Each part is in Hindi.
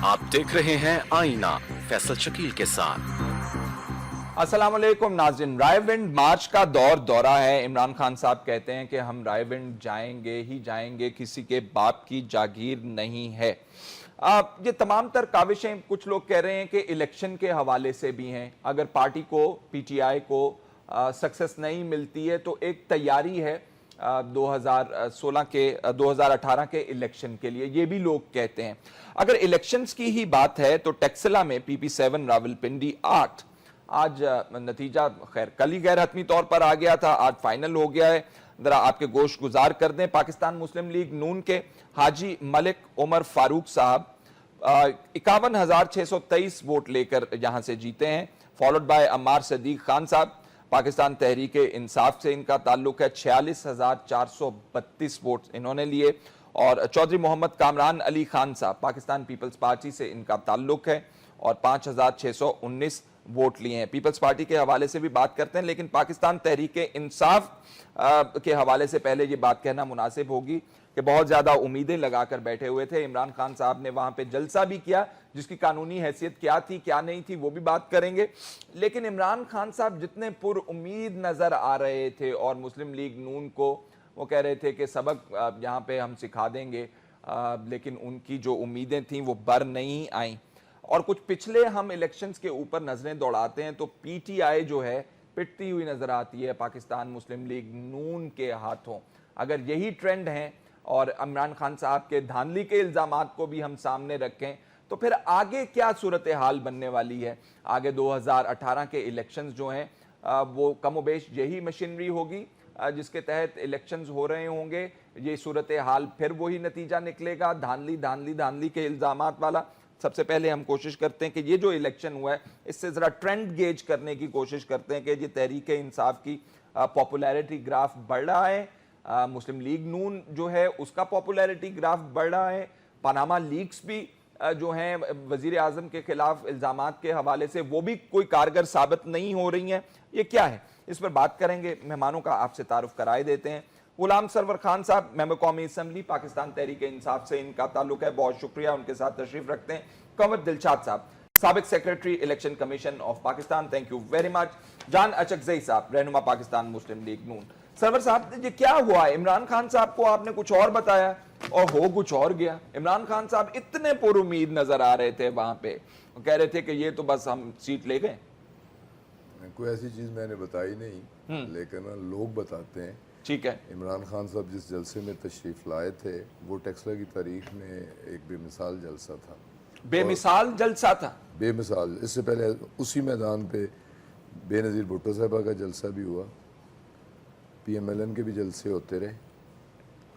आप देख रहे हैं आईना फैसल शकील के साथ। अस्सलाम वालेकुम नाज़रीन। रायविंड मार्च का दौरा है। इमरान खान साहब कहते हैं कि हम रायविंड जाएंगे ही जाएंगे, किसी के बाप की जागीर नहीं है। ये तमाम तर काविशें कुछ लोग कह रहे हैं कि इलेक्शन के हवाले से भी हैं। अगर पार्टी को, पीटीआई को सक्सेस नहीं मिलती है तो एक तैयारी है 2018 के इलेक्शन के लिए, ये भी लोग कहते हैं। अगर इलेक्शंस की ही बात है तो टेक्सला में PP7 रावलपिंडी 8 आज नतीजा खैर कल ही गैर हतमी तौर पर आ गया था, आज फाइनल हो गया है। जरा आपके गोश गुजार कर दें। पाकिस्तान मुस्लिम लीग नून के हाजी मलिक उमर फारूक साहब 51,623 वोट लेकर यहां से जीते हैं। फॉलोड बाय अम्मार सदीक खान साहब, पाकिस्तान तहरीक इंसाफ से इनका ताल्लुक है, 46,432 वोट इन्होंने लिए। और चौधरी मोहम्मद कामरान अली खान साहब, पाकिस्तान पीपल्स पार्टी से इनका ताल्लुक है और 5,619 वोट लिए हैं। पीपल्स पार्टी के हवाले से भी बात करते हैं, लेकिन पाकिस्तान तहरीक इंसाफ के हवाले से पहले ये बात कहना मुनासिब होगी कि बहुत ज्यादा उम्मीदें लगाकर बैठे हुए थे। इमरान खान साहब ने वहां पे जलसा भी किया, जिसकी कानूनी हैसियत क्या थी क्या नहीं थी वो भी बात करेंगे। लेकिन इमरान खान साहब जितने पुरउम्मीद नजर आ रहे थे और मुस्लिम लीग नून को वो कह रहे थे कि सबक यहाँ पे हम सिखा देंगे, लेकिन उनकी जो उम्मीदें थी वो बर नहीं आई। और कुछ पिछले हम इलेक्शंस के ऊपर नजरें दौड़ाते हैं तो पीटीआई जो है पिटती हुई नजर आती है पाकिस्तान मुस्लिम लीग नून के हाथों। अगर यही ट्रेंड है और इमरान खान साहब के धांधली के इल्जामात को भी हम सामने रखें तो फिर आगे क्या सूरत हाल बनने वाली है। आगे 2018 के इलेक्शंस जो हैं वो कमोबेश यही मशीनरी होगी जिसके तहत इलेक्शंस हो रहे होंगे। ये सूरत हाल फिर वही नतीजा निकलेगा, धांधली धांधली धांधली के इल्जामात वाला। सबसे पहले हम कोशिश करते हैं कि ये जो इलेक्शन हुआ है इससे जरा ट्रेंड गेज करने की कोशिश करते हैं कि ये तहरीक इंसाफ की पॉपुलैरिटी ग्राफ बढ़ रहा है, मुस्लिम लीग नून जो है उसका पॉपुलैरिटी ग्राफ बढ़ रहा है, पनामा लीक्स भी जो हैं वजीर आजम के खिलाफ इल्जामात के हवाले से वो भी कोई कारगर साबित नहीं हो रही हैं। ये क्या है, इस पर बात करेंगे। मेहमानों का आपसे तारुफ कराए देते हैं। गुलाम सरवर खान साहब, मेंबर कौमी असम्बली, पाकिस्तान तहरीक इंसाफ से इनका ताल्लुक है, बहुत शुक्रिया, उनके साथ तशरीफ रखते हैं। कंवर दिलशाद साहब, साबिक secretary election commission of Pakistan, thank you very much. जान अचकजई साहब, रहनुमा पाकिस्तान मुस्लिम लीग नून। सरवर साहब, ये क्या हुआ? इमरान खान साहब को आपने कुछ और बताया और हो कुछ और गया। इमरान खान साहब इतने पुरुमीद नजर आ रहे थे वहां पे, कह रहे थे कि ये तो बस हम सीट ले गए। कोई ऐसी चीज मैंने बताई नहीं, लेकिन लोग बताते हैं। ठीक है, इमरान खान साहब जिस जलसे में तशरीफ लाए थे वो टेक्सला की तारीख में एक बेमिसाल जलसा था। बेमिसाल जलसा था, बेमिसाल। इससे पहले उसी मैदान पे बेनज़ीर भुट्टो साहबा का जलसा भी हुआ, PMLN के भी जलसे होते रहे,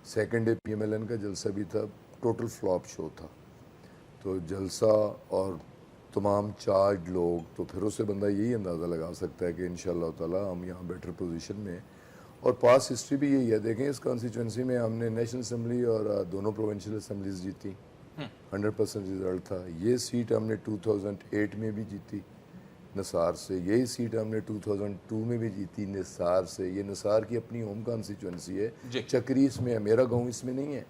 सेकंड डे PMLN का जलसा भी था, टोटल फ्लॉप शो था। तो जलसा और तमाम चार्ज लोग, तो फिर उससे बंदा यही अंदाज़ा लगा सकता है कि इंशाअल्लाह ताला हम यहाँ बेटर पोजीशन में। और पास हिस्ट्री भी यही है। देखें, इस कॉन्स्टिट्यूंसी में हमने नेशनल असम्बली और दोनों प्रोविंशियल असम्बलीज जीती, 100% रिजल्ट था। ये सीट हमने 2008 में भी जीती निसार से, यही सीट हमने 2002 में भी जीती निसार से। ये निसार की अपनी होम कॉन्स्टिट्यूंसी है, चक्री इसमें है, मेरा गाँव इसमें नहीं है,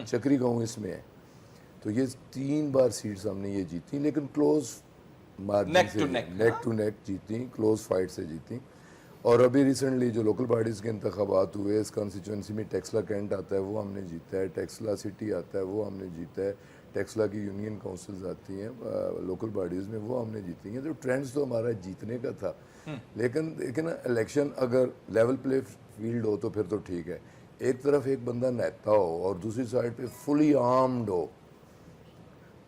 चक्री गाँव इसमें है। तो ये 3 बार सीट्स हमने ये जीती, लेकिन क्लोज मार्जिन से, नेक टू नेक जीती, क्लोज फाइट से जीती। और अभी रिसेंटली जो लोकल बॉडीज़ के इंतखाबात हुए, इस कॉन्स्टिट्यूंसी में टेक्सला कैंट आता है वो हमने जीता है, टेक्सला सिटी आता है वो हमने जीता है, टेक्सला की यूनियन काउंसिल्स आती हैं लोकल बॉडीज़ में, वो हमने जीती हैं। तो ट्रेंड्स तो हमारा जीतने का था। लेकिन देखिए ना, इलेक्शन अगर लेवल प्ले फील्ड हो तो फिर तो ठीक है। एक तरफ एक बंदा नेता हो और दूसरी साइड पे फुली आर्म्ड हो।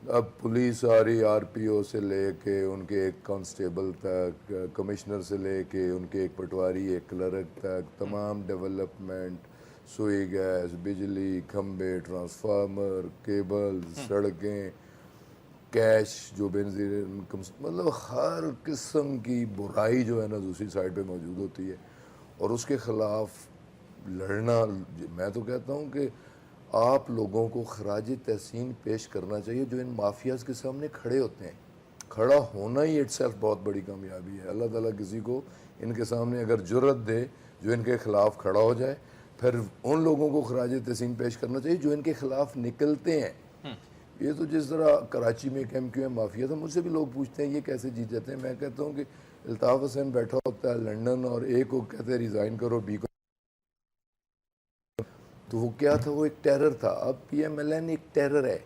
अब पुलिस आ रही, RPO से लेके उनके एक कांस्टेबल तक, कमिश्नर से लेके उनके एक पटवारी, एक क्लर्क तक, तमाम डेवलपमेंट, सुई गैस, बिजली, खंबे, ट्रांसफार्मर, केबल, सड़कें, कैश जो बेनज़ीर, मतलब हर किस्म की बुराई जो है ना दूसरी साइड पे मौजूद होती है। और उसके ख़िलाफ़ लड़ना, मैं तो कहता हूँ कि आप लोगों को खराज तहसीन पेश करना चाहिए जो इन माफियाज़ के सामने खड़े होते हैं। खड़ा होना ही इटसेल्फ बहुत बड़ी कामयाबी है। अल्लाह ताला किसी को इनके सामने अगर जुर्रत दे जो इनके ख़िलाफ़ खड़ा हो जाए, फिर उन लोगों को खराज तहसीन पेश करना चाहिए जो इनके ख़िलाफ़ निकलते हैं। ये तो जिस तरह कराची में MQM माफिया था, मुझसे भी लोग पूछते हैं ये कैसे जीत जाते हैं। मैं कहता हूँ कि अल्ताफ हुसैन बैठा होता है लंदन और A को कहते हैं रिज़ाइन करो, B को, तो वो क्या था, वो एक टेरर था। अब PMLN एक टेरर है,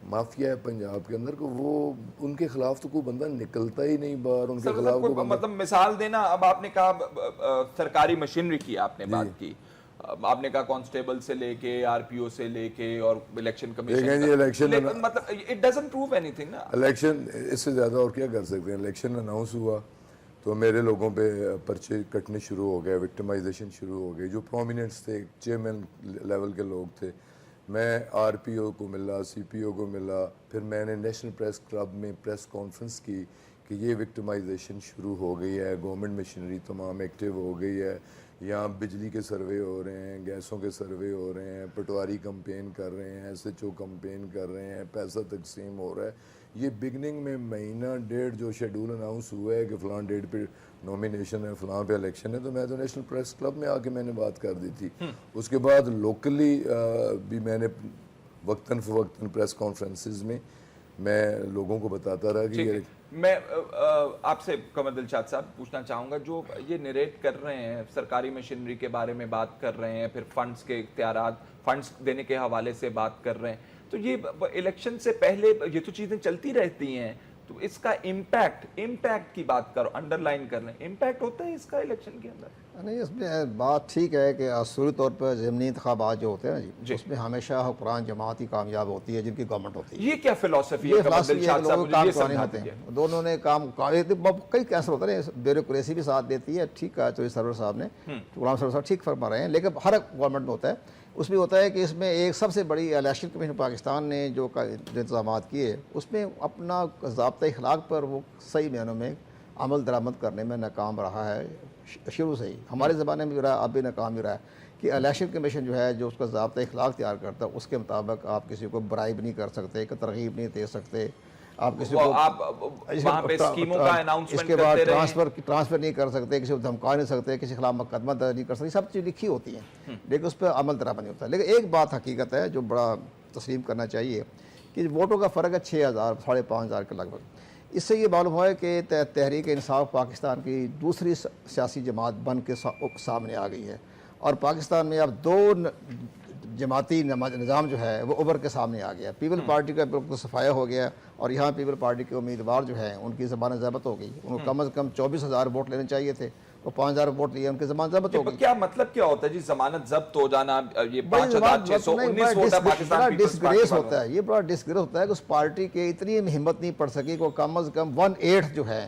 माफिया है पंजाब के अंदर को, वो उनके खिलाफ तो कोई बंदा निकलता ही नहीं बाहर, उनके खिलाफ कोई बंदा। मतलब मिसाल देना, अब आपने कहा सरकारी मशीनरी की आपने बात की, आपने कहा कांस्टेबल से लेके RPO से लेके और इलेक्शन कमीशन, इलेक्शन मतलब इट डजंट प्रूव एनीथिंग ना। इलेक्शन इससे ज्यादा और क्या कर सकते हैं। इलेक्शन अनाउंस हुआ तो मेरे लोगों पे पर्चे कटने शुरू हो गए, विक्टिमाइजेशन शुरू हो गई। जो प्रोमिनेंट्स थे, चेयरमैन लेवल के लोग थे, मैं RPO को मिला, CPO को मिला, फिर मैंने नेशनल प्रेस क्लब में प्रेस कॉन्फ्रेंस की कि ये विक्टिमाइजेशन शुरू हो गई है, गवर्नमेंट मशीनरी तमाम एक्टिव हो गई है, यहाँ बिजली के सर्वे हो रहे हैं, गैसों के सर्वे हो रहे हैं, पटवारी कंपेन कर रहे हैं, SHO कंपेन कर रहे हैं, पैसा तकसीम हो रहा है। ये बिगनिंग में महीना डेढ़ जो शेड्यूल अनाउंस हुआ है कि फ़लाँ डेट पे नॉमिनेशन है, फ़लाँ पे इलेक्शन है, तो मैं तो नेशनल प्रेस क्लब में आके मैंने बात कर दी थी। उसके बाद लोकली भी मैंने वक्तन फ़वक्तन प्रेस कॉन्फ्रेंसेस में मैं लोगों को बताता रहा कि ये। मैं आपसे कमर दिलशाद साहब पूछना चाहूँगा, जो ये नरेट कर रहे हैं, सरकारी मशीनरी के बारे में बात कर रहे हैं, फिर फंड्स के इख्तियारात, फंड्स देने के हवाले से बात कर रहे हैं, तो ये इलेक्शन से पहले ये तो चीज़ें चलती रहती हैं, तो इसका इम्पैक्ट की बात करो, अंडरलाइन कर रहे हैं, इम्पैक्ट होता है इसका इलेक्शन के अंदर? नहीं, इसमें बात ठीक है कि असूली तौर पर ज़मीनी इंतखाबात जो होते हैं ना जी, उसमें हमेशा हुक्मरान जमात ही कामयाब होती है जिनकी गवर्नमेंट होती है। ये क्या फिलॉसफी है? काम होते हैं, दोनों ने काम कई कैंसर होते हैं, ब्यूरोक्रेसी भी साथ देती है, ठीक है, तो सरवर साहब ने, गुलाम सरवर साहब ठीक फरमा रहे हैं, लेकिन हर गवर्नमेंट में होता है। उसमें होता है कि इसमें एक सबसे बड़ी इलेक्शन कमीशन पाकिस्तान ने जो इंतजाम किए, उसमें अपना ज़ाब्ता अखलाक पर वो सही मायनों में अमल दरामद करने में नाकाम रहा है शुरू से ही। हमारे ज़माने में भी रहा, अब भी नाकाम ही रहा है कि इलेक्शन कमीशन जो है, जो उसका ज़ाब्ता अखलाक तैयार करता है, उसके मुताबिक आप किसी को ब्राइब नहीं कर सकते, एक तरगीब नहीं दे सकते, आप किसी को आप वहाँ पे स्कीमों का अनाउंसमेंट इसके बाद ट्रांसफ़र नहीं कर सकते, किसी को धमका नहीं सकते, किसी के खिलाफ मुकदमा दर्ज नहीं कर सकते, सब चीज़ लिखी होती हैं, लेकिन उस पर अमल दरामद नहीं होता। लेकिन एक बात हकीकत है जो बड़ा तस्लीम करना चाहिए कि वोटों का फ़र्क है 6,000 5,500 के लगभग। इससे ये मालूम हुआ है कि तहरीक इंसाफ पाकिस्तान की दूसरी सियासी जमात बन के सामने आ गई है, और पाकिस्तान में अब दो जमाती निज़ाम जो है वो उभर के सामने आ गया। पीपल पार्टी का बिल्कुल सफाया हो गया, और यहाँ पीपल पार्टी के उम्मीदवार जो हैं उनकी ज़बान ज़ब्त हो गई। उनको कम से कम 24,000 वोट लेने चाहिए थे, वो 5,000 वोट लिए, उनकी ज़बान ज़ब्त हो गई। क्या मतलब क्या होता है जी जमानत जब्त हो जाना? ये 5,619 वोट पाकिस्तान डिस्ग्रेस होता है, ये बड़ा डिस्ग्रेस होता है कि उस पार्टी के इतनी हिम्मत नहीं पड़ सकी को कम से कम 1/8 जो है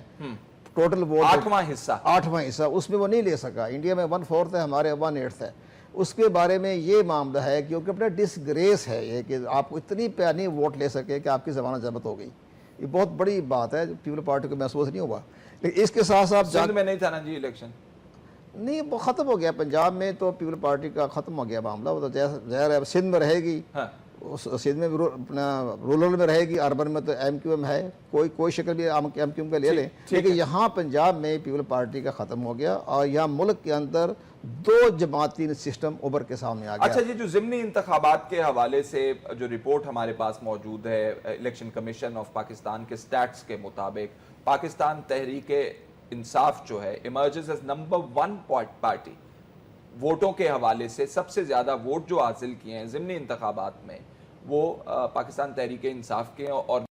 टोटल वोट, 8वां हिस्सा उसमें वो नहीं ले सका। इंडिया में 1/4 है, हमारे 1/8 है। उसके बारे में ये मामला है क्योंकि अपना डिसग्रेस है ये कि आप इतनी प्यानी वोट ले सके कि आपकी ज़मानत ज़ब्त हो गई। ये बहुत बड़ी बात है, पीपल पार्टी को महसूस नहीं हुआ। लेकिन इसके साथ साथ सिंध में नहीं था ना जी इलेक्शन, नहीं वो ख़त्म हो गया। पंजाब में तो पीपल पार्टी का ख़त्म हो गया मामला, वो तो ज़ाहिर है सिंध में रहेगी। हाँ। सिंध में अपना रूरल में रहेगी, अर्बन में तो MQM है, कोई शक्ल भी MQM का ले लें, लेकिन यहाँ पंजाब में पीपल पार्टी का ख़त्म हो गया, और यहाँ मुल्क के अंदर दो जमाती सिस्टम उभर के सामने आ गया। अच्छा, ये जो ज़िमनी इंतखाबात के हवाले से जो रिपोर्ट हमारे पास मौजूद है इलेक्शन कमीशन ऑफ पाकिस्तान के स्टैट्स के मुताबिक, पाकिस्तान तहरीक इंसाफ जो है इमर्जेस एज नंबर 1 पार्टी वोटों के हवाले से। सबसे ज़्यादा वोट जो हासिल किए हैं ज़िमनी इंतखाबात में वो पाकिस्तान तहरीक इंसाफ के। और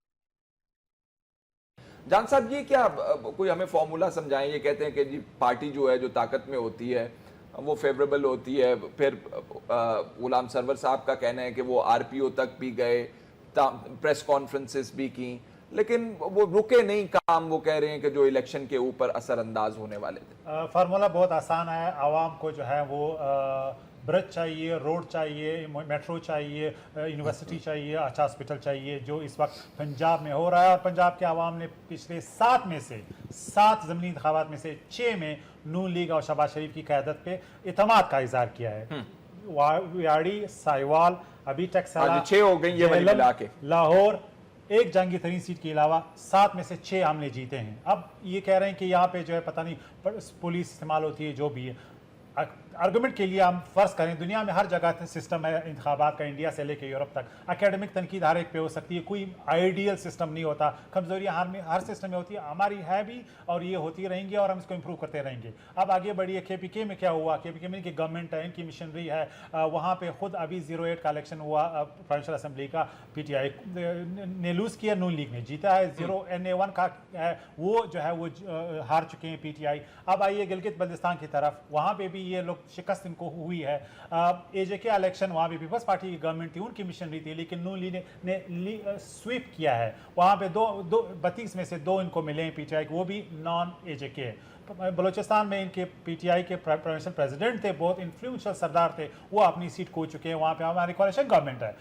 जान साहब, ये क्या कोई हमें फॉर्मूला समझाएं? ये कहते हैं कि जी पार्टी जो है, जो ताकत में होती है, वो फेवरेबल होती है। फिर गुलाम सरवर साहब का कहना है कि वो RPO तक भी गए, प्रेस कॉन्फ्रेंसेस भी की, लेकिन वो रुके नहीं काम। वो कह रहे हैं कि जो इलेक्शन के ऊपर असरअंदाज होने वाले थे। फार्मूला बहुत आसान है, आवाम को जो है वो ब्रिज चाहिए, रोड चाहिए, मेट्रो चाहिए, यूनिवर्सिटी चाहिए, अच्छा हॉस्पिटल चाहिए, जो इस वक्त पंजाब में हो रहा है। और पंजाब के आवाम ने पिछले 7 में से 7 ज़मीनी इंतखाबात में से 6 में नून लीग और शहबाज शरीफ की क़यादत पे इत्मीनाद का इज़हार किया है। वाड़ी, साहिवाल, अभी टक्सला, 6 हो गई ये वाली मिला के, लाहौर, एक जंगी तरीन सीट के अलावा 7 में से 6 हमने जीते हैं। अब ये कह रहे हैं कि यहाँ पे जो है पता नहीं पुलिस इस्तेमाल होती है, जो भी है, आर्गूमेंट के लिए हम फर्ज करें, दुनिया में हर जगह सिस्टम है इंतखाबात का, इंडिया से लेकर यूरोप तक। एकेडमिक तनकीद हर एक पे हो सकती है, कोई आइडियल सिस्टम नहीं होता, कमजोरियां हर सिस्टम में होती है, हमारी है भी और ये होती रहेंगी और हम इसको इंप्रूव करते रहेंगे। अब आगे बढ़िए, KPK में क्या हुआ? KPK में इनकी गवर्नमेंट है, इनकी मिशनरी है, वहाँ पे खुद अभी 08 का इलेक्शन हुआ प्रोविंशियल असेंबली का, PTI ने लूज किया, नून लीग ने जीता है। 0NA1 का वो जो है वो हार चुके हैं PTI। अब आइए गिलगित बल्तिस्तान की तरफ, वहाँ पे भी ये लोग शिकस्त इनको हुई है। AJK इलेक्शन, वहाँ पे पीपल्स पार्टी की गवर्नमेंट थी, उनकी मिशनरी थी, लेकिन नून लीग ने स्वीप किया है। वहाँ पे 32 में से 2 इनको मिले हैं PTI, वो भी नॉन AJK है। बलूचिस्तान में इनके PTI के प्रोविंशियल प्रेसिडेंट थे, बहुत इन्फ्लुएंशियल सरदार थे, वो अपनी सीट खो चुके हैं। वहाँ पे हमारी कोalition गवर्नमेंट है,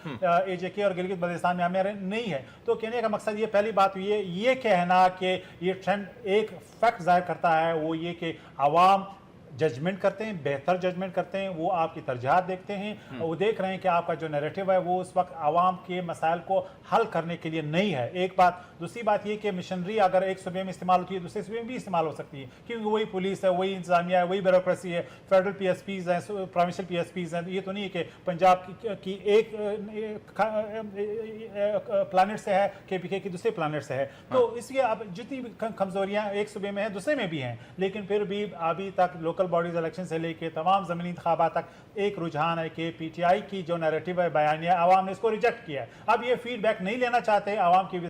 AJK और गिलगित बल्तिस्तान में हमारे नहीं है। तो कहने का मकसद ये, पहली बात ये कहना कि ये ट्रेंड एक फैक्ट जाहिर करता है, वो ये कि आवाम जजमेंट करते हैं, बेहतर जजमेंट करते हैं, वो आपकी तरजीहात देखते हैं, वो देख रहे हैं कि आपका जो नैरेटिव है वो उस वक्त आवाम के मसाइल को हल करने के लिए नहीं है। एक बात। दूसरी बात ये कि मिशनरी अगर एक सूबे में इस्तेमाल होती है, दूसरे सूबे में भी इस्तेमाल हो सकती है, क्योंकि वही पुलिस है, वही इंतजामिया है, वही ब्यूरोक्रेसी है, फेडरल PSPs हैं, प्रोविंशियल PSPs हैं। ये तो नहीं है कि पंजाब की एक प्लानट से है, KPK की दूसरे प्लानट से है। तो इसलिए अब जितनी भी कमजोरियां एक सूबे में हैं, दूसरे में भी हैं, लेकिन फिर भी अभी तक लोकल बॉडीज इलेक्शन से लेके तमाम ज़मीनी इंतखाबात तक एक रुझान है कि PTI की जो नैरेटिव है, बयानिया, आवाम ने इसको रिजेक्ट किया है। अब ये फीडबैक नहीं लेना चाहते आवाम की,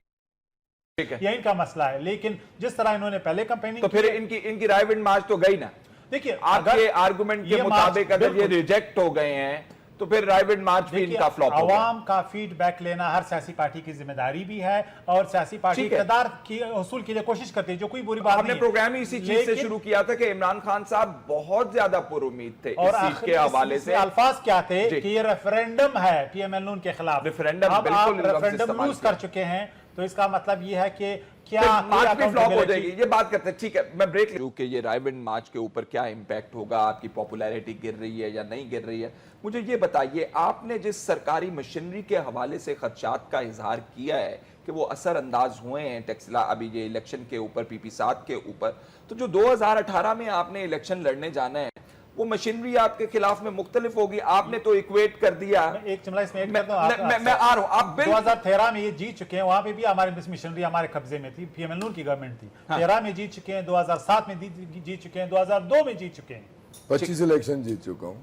यही इनका मसला है। लेकिन जिस तरह इन्होंने पहले कैंपेनिंग, तो फिर इनकी राय विंड मार्च तो गई ना। देखिए, आपके आर्गुमेंट के मुताबिक अगर ये रिजेक्ट हो गए हैं तो फिर राय विंड मार्च भी इनका फ्लॉप हो गया। आवाम का फीडबैक लेना हर सियासी पार्टी की जिम्मेदारी भी है, और सियासी पार्टी इक़्तिदार की हसूल के लिए कोशिश करती है, जो कोई बुरी बात नहीं है। हमने प्रोग्राम ही इसी चीज से शुरू किया था कि इमरान खान साहब बहुत ज्यादा पुरुमीद थे और इस चीज के हवाले से। अल्फाज क्या थे कि ये रेफरेंडम है PMLN के खिलाफ, रेफरेंडम, अब आप रेफरेंडम लूज कर चुके हैं, तो इसका मतलब ये है कि क्या मार्च में फ्लॉप हो जाएगी। ये बात करते हैं, ठीक है, मैं ब्रेक लूं कि ये राय विंड मार्च के ऊपर क्या इंपैक्ट होगा, आपकी पॉपुलैरिटी गिर रही है या नहीं गिर रही है। मुझे ये बताइए, आपने जिस सरकारी मशीनरी के हवाले से खदशात का इजहार किया है कि वो असरअंदाज हुए हैं टेक्सला अभी ये इलेक्शन के ऊपर, PP7 के ऊपर, तो जो 2018 में आपने इलेक्शन लड़ने जाना है वो मशीनरी आपके खिलाफ में मुख्तलिफ होगी। आपने तो इक्वेट कर दिया। एक जुमला इसमें मैं आ रहा हूं, आप 2013 में ये जीत चुके हैं, वहां पे भी हमारी मिशनरी हमारे कब्जे में थी, PMLN की गवर्नमेंट थी। 13 में जीत चुके हैं, 2007 में जीत चुके हैं, 2002 में जीत चुके हैं, 25 इलेक्शन जीत चुका हूँ,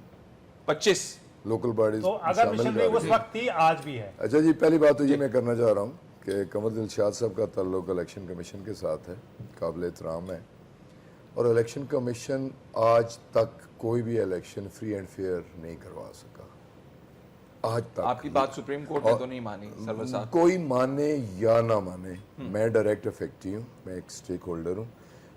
25 लोकल बॉडीज। तो अगर मिशनरी उस वक्त थी, आज भी है। अच्छा जी, पहली बात तो ये मैं करना चाह रहा हूँ कि कमर दिलशाद साहब का ताल्लुक इलेक्शन कमीशन के साथ है, काबिल एहतराम है, और इलेक्शन कमीशन आज तक कोई भी इलेक्शन फ्री एंड फेयर नहीं करवा सका आज तक। आपकी बात सुप्रीम कोर्ट ने तो नहीं मानी सरवर साहब। कोई माने या ना माने, मैं डायरेक्ट इफेक्टिव हूँ, मैं एक स्टेक होल्डर हूँ।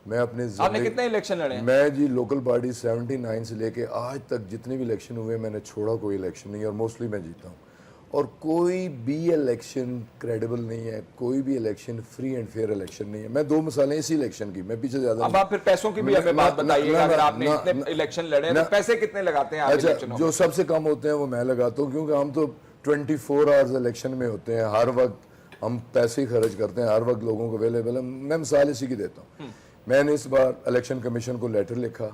मैं अपने आपने कितने इलेक्शन लड़े हैं? मैं जी लोकल बॉडी 79 से लेके आज तक जितने भी इलेक्शन हुए मैंने छोड़ा कोई इलेक्शन नहीं, और मोस्टली मैं जीता हूँ। और कोई भी इलेक्शन क्रेडिबल नहीं है, कोई भी election free and fair election नहीं है। मैं 2 मिसालें इसी इलेक्शन की, मैं पीछे ज्यादा। अब आप फिर पैसों की भी हमें बात बताइएगा, अगर आपने इतने इलेक्शन लड़े हैं तो पैसे कितने लगाते हैं आप इलेक्शनों में? जो सबसे कम होते हैं वो मैं लगाता हूँ, क्योंकि हम तो 24 आवर्स इलेक्शन में होते हैं, हर वक्त हम पैसे खर्च करते हैं, हर वक्त लोगों को अवेलेबल है। मैं मिसाल इसी की देता हूँ। मैंने इस बार इलेक्शन कमीशन को लेटर लिखा,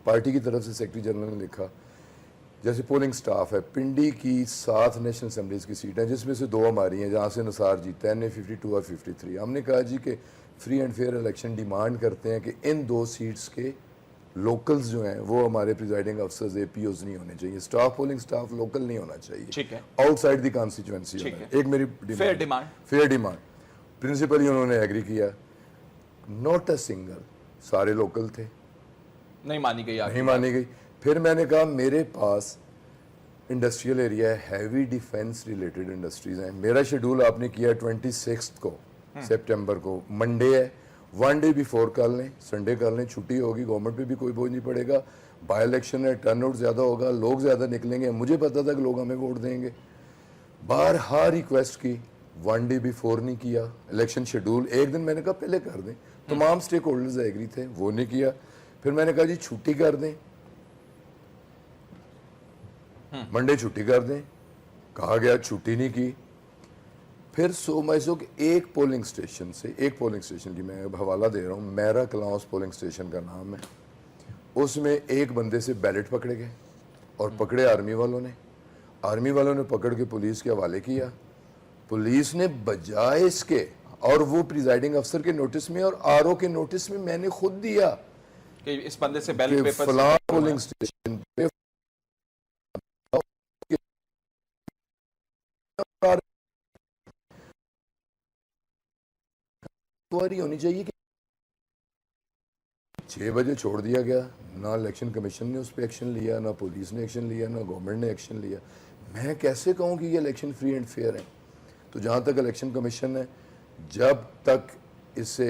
पार्टी की तरफ से सेक्रेटरी जनरल ने लिखा, जैसे पोलिंग स्टाफ है, पिंडी की 7 नेशनल असेंबलीज की सीट हैं, जिसमें से 2 हमारी हैं, जहाँ से निसार जीता है, 52 और 53। हमने कहा जी कि free and fair election demand करते हैं कि इन 2 सीट्स के लोकल्स जो हैं वो हमारे प्रिजाइडिंग अफसर्स APOs नहीं होने चाहिए, स्टाफ पोलिंग स्टाफ लोकल नहीं होना चाहिए, ठीक है, आउटसाइड द कॉन्स्टिट्यूएंसी। एक मेरी फेयर डिमांड प्रिंसिपली उन्होंने एग्री किया। नॉट अ सिंगल, सारे लोकल थे, नहीं मानी गई, नहीं मानी गई। फिर मैंने कहा मेरे पास इंडस्ट्रियल एरिया है, हैवी डिफेंस रिलेटेड इंडस्ट्रीज हैं, मेरा शेड्यूल आपने किया 26 को सितंबर को, मंडे है, 1 डे बिफोर कर लें, संडे कर लें, छुट्टी होगी, गवर्नमेंट पे भी कोई बोझ नहीं पड़ेगा, बाय इलेक्शन है, टर्नआउट ज़्यादा होगा, लोग ज़्यादा निकलेंगे, मुझे पता था कि लोग हमें वोट देंगे। बारहा रिक्वेस्ट की, 1 डे बिफोर नहीं किया, इलेक्शन शेड्यूल एक दिन मैंने कहा पहले कर दें, तमाम स्टेक होल्डर्स एग्री थे, वो नहीं किया। फिर मैंने कहा जी छुट्टी कर दें, मंडे छुट्टी कर दें, कहा गया, छुट्टी नहीं की। फिर सोमैसो के एक पोलिंग स्टेशन से, एक पोलिंग स्टेशन की मैं अब हवाला दे रहा हूँ, मैरा क्लाउस पोलिंग स्टेशन का नाम है, उसमें एक बंदे से बैलेट पकड़े गए और पकड़े आर्मी वालों ने पकड़ के पुलिस के हवाले किया। पुलिस ने बजाय इसके, और वो प्रिजाइडिंग अफसर के नोटिस में और आरओ के नोटिस में मैंने खुद दिया कि इस बंदे से बैलेट कि पेपर फलां पोलिंग स्टेशन पे होनी चाहिए कि 6 बजे छोड़ दिया गया। ना इलेक्शन कमीशन ने उस पर एक्शन लिया, ना पुलिस ने एक्शन लिया, ना गवर्नमेंट ने एक्शन लिया। मैं कैसे कहूँ कि ये इलेक्शन फ्री एंड फेयर है? तो जहाँ तक इलेक्शन कमीशन है, जब तक इसे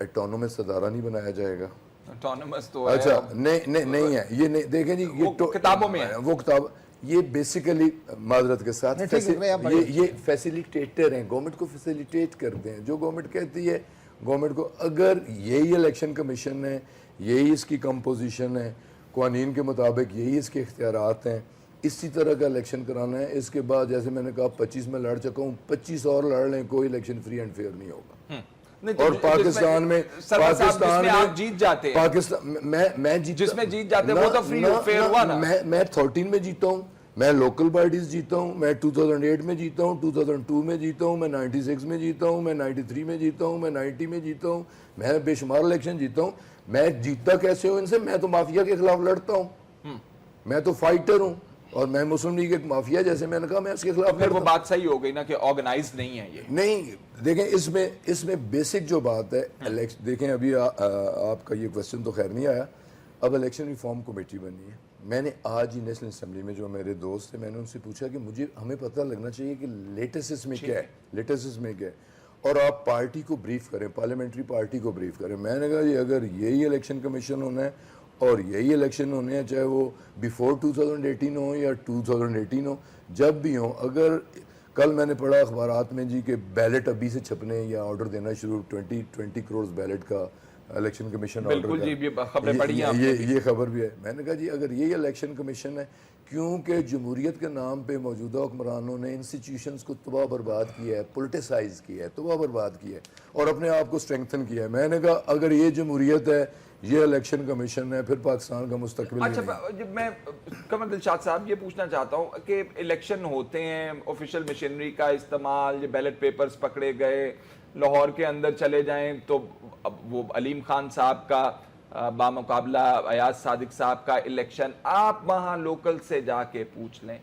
ऑटोनोमस अदारा नहीं बनाया जाएगा। ऑटोनोमस तो अच्छा है, नहीं है ये, नहीं देखें जी, ये किताबों में है। वो किताब, ये बेसिकली माजरत के साथ ये फैसिलिटेटर हैं, गवर्नमेंट को फैसिलिटेट करते हैं। जो गवर्नमेंट कहती है, गवर्नमेंट को अगर यही इलेक्शन कमीशन है, यही इसकी कंपोजिशन है, कानून के मुताबिक यही इसके इख्तियारात हैं, इसी तरह का इलेक्शन कराना है। इसके बाद जैसे मैंने कहा 25 में लड़ चुका हूँ, 25 और लड़ लें, कोई इलेक्शन फ्री एंड फेयर नहीं होगा। और पाकिस्तान में आप जीत जाते हैं, पाकिस्तान मैं जीत, जिसमें जीत जाते हैं वो तो फ्री फेयर हुआ ना। मैं 13 में जीता हूँ, मैं लोकल बॉडीज जीता हूँ, मैं 2008 में जीता हूँ, 2002 में जीता हूँ, मैं 96 में जीता हूँ, मैं 93 में जीता हूँ, मैं 90 में जीता हूँ, मैं बेशुमार इलेक्शन जीता हूँ। मैं जीता कैसे हूँ इनसे? मैं तो माफिया के खिलाफ लड़ता हूँ, मैं तो फाइटर हूँ, और मैं मुस्लिम लीग एक माफिया, जैसे मैंने कहा, मैं इसके खिलाफ। फिर वो बात सही हो गई ना कि ऑर्गेनाइज नहीं है ये। नहीं, देखें इसमें बेसिक जो बात है, देखें अभी आपका ये क्वेश्चन तो खैर नहीं आया। अब इलेक्शन रिफॉर्म कमेटी बनी है। मैंने आज ही नेशनल असेंबली में जो मेरे दोस्त थे, मैंने उनसे पूछा कि हमें पता लगना चाहिए कि लेटेस्ट इसमें क्या है, और आप पार्टी को ब्रीफ करें, पार्लियामेंट्री पार्टी को ब्रीफ करें। मैंने कहा जी, अगर यही इलेक्शन कमीशन होना है और यही इलेक्शन होने हैं, चाहे वो बिफोर 2018 हो या 2018 हो, जब भी हो, अगर कल मैंने पढ़ा अखबारात में जी कि बैलेट अभी से छपने या ऑर्डर देना शुरू, 20 करोड़ बैलेट का इलेक्शन कमीशन बिल्कुल जी, ये खबरें पढ़ी हैं आपने। ये खबर भी है। मैंने कहा जी, अगर यही इलेक्शन कमीशन है, क्योंकि जमहूरियत के नाम पे मौजूदा हुक्मरानों ने इंस्टीट्यूशंस को तबाह बर्बाद किया है, पोलिटिसाइज किया है, तबाह बर्बाद किया है, और अपने आप को स्ट्रेंथन किया है। मैंने कहा अगर ये जमहूरियत है, ये इलेक्शन कमीशन है, फिर पाकिस्तान का मुस्तकबिल। अच्छा, मैं कमर दिलशाद साहब ये पूछना चाहता हूँ कि इलेक्शन होते हैं, ऑफिशियल मशीनरी का इस्तेमाल, ये बैलेट पेपर्स पकड़े गए, लाहौर के अंदर चले जाएं तो अब वो अलीम खान साहब का बामुकाबला अयाज सादिक साहब का इलेक्शन, आप वहाँ लोकल से जाके पूछ लें,